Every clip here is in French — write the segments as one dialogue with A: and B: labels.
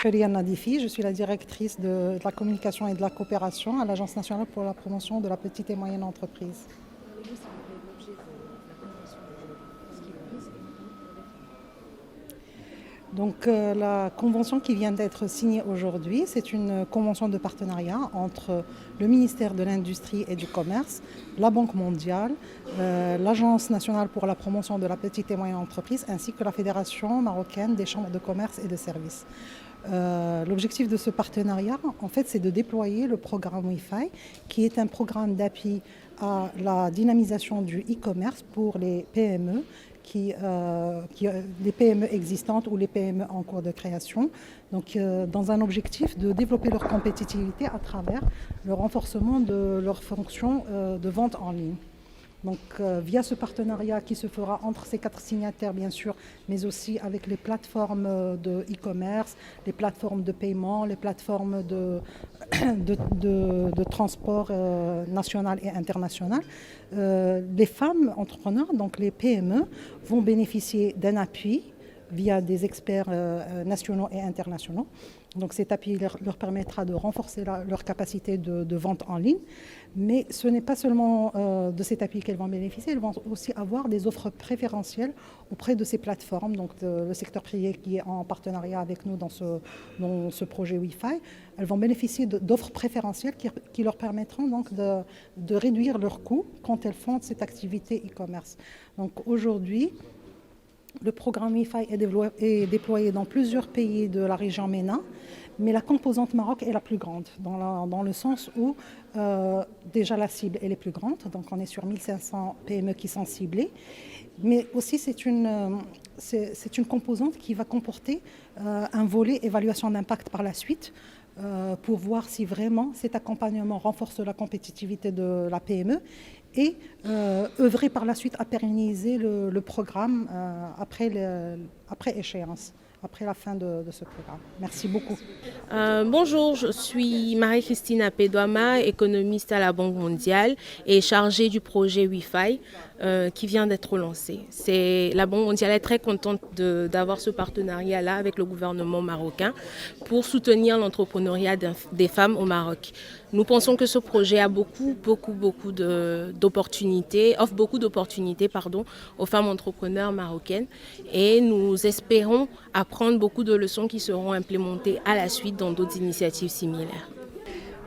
A: Huria Nadifi, je suis la directrice de la communication et de la coopération à l'Agence nationale pour la promotion de la petite et moyenne entreprise. Donc la convention qui vient d'être signée aujourd'hui, c'est une convention de partenariat entre le ministère de l'Industrie et du Commerce, la Banque mondiale, l'Agence nationale pour la promotion de la petite et moyenne entreprise, ainsi que la Fédération marocaine des chambres de commerce et de services. L'objectif de ce partenariat, en fait, c'est de déployer le programme Wi-Fi, qui est un programme d'appui à la dynamisation du e-commerce pour les PME, les PME existantes ou les PME en cours de création, donc dans un objectif de développer leur compétitivité à travers le renforcement de leurs fonctions de vente en ligne. Donc via ce partenariat qui se fera entre ces 4 signataires bien sûr, mais aussi avec les plateformes de e-commerce, les plateformes de paiement, les plateformes de transport national et international, les femmes entrepreneurs, donc les PME, vont bénéficier d'un appui via des experts nationaux et internationaux. Donc cet appui leur permettra de renforcer leur capacité de vente en ligne. Mais ce n'est pas seulement de cet appui qu'elles vont bénéficier, elles vont aussi avoir des offres préférentielles auprès de ces plateformes, donc le secteur privé qui est en partenariat avec nous dans ce projet Wi-Fi. Elles vont bénéficier d'offres préférentielles qui leur permettront donc de réduire leurs coûts quand elles font cette activité e-commerce. Donc aujourd'hui, le programme Wi-Fi est déployé dans plusieurs pays de la région MENA, mais la composante Maroc est la plus grande, dans le sens où déjà la cible elle est plus grande, donc on est sur 1500 PME qui sont ciblées, mais aussi c'est une composante qui va comporter un volet évaluation d'impact par la suite, pour voir si vraiment cet accompagnement renforce la compétitivité de la PME et œuvrer par la suite à pérenniser le programme après échéance, après la fin de ce programme. Merci beaucoup.
B: Bonjour, je suis Marie-Christine Apedouama, économiste à la Banque mondiale et chargée du projet Wi-Fi qui vient d'être lancé. La Banque mondiale est très contente d'avoir ce partenariat-là avec le gouvernement marocain pour soutenir l'entrepreneuriat des femmes au Maroc. Nous pensons que ce projet a offre beaucoup d'opportunités aux femmes entrepreneurs marocaines et nous espérons apprendre beaucoup de leçons qui seront implémentées à la suite dans d'autres initiatives similaires.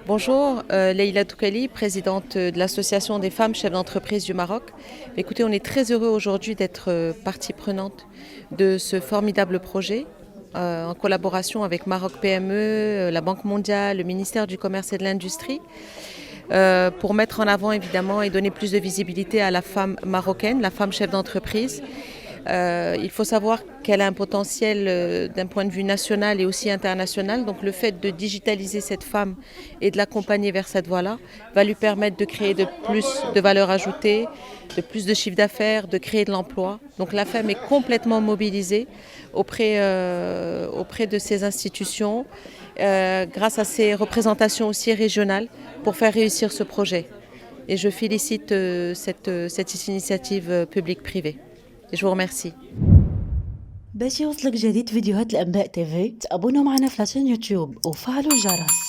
C: Bonjour, Leïla Toukali, présidente de l'Association des femmes chefs d'entreprise du Maroc. Écoutez, on est très heureux aujourd'hui d'être partie prenante de ce formidable projet en collaboration avec Maroc PME, la Banque mondiale, le ministère du Commerce et de l'Industrie, pour mettre en avant évidemment et donner plus de visibilité à la femme marocaine, la femme chef d'entreprise. Il faut savoir qu'elle a un potentiel d'un point de vue national et aussi international. Donc le fait de digitaliser cette femme et de l'accompagner vers cette voie-là va lui permettre de créer de plus de valeur ajoutée, de plus de chiffre d'affaires, de créer de l'emploi. Donc la femme est complètement mobilisée auprès de ces institutions grâce à ces représentations aussi régionales pour faire réussir ce projet. Et je félicite cette initiative publique-privée. Je vous remercie.
D: باش يوصلك جديد فيديوهات الأنباء تيفي تابونوا معنا في لاشين يوتيوب وفعلوا الجرس.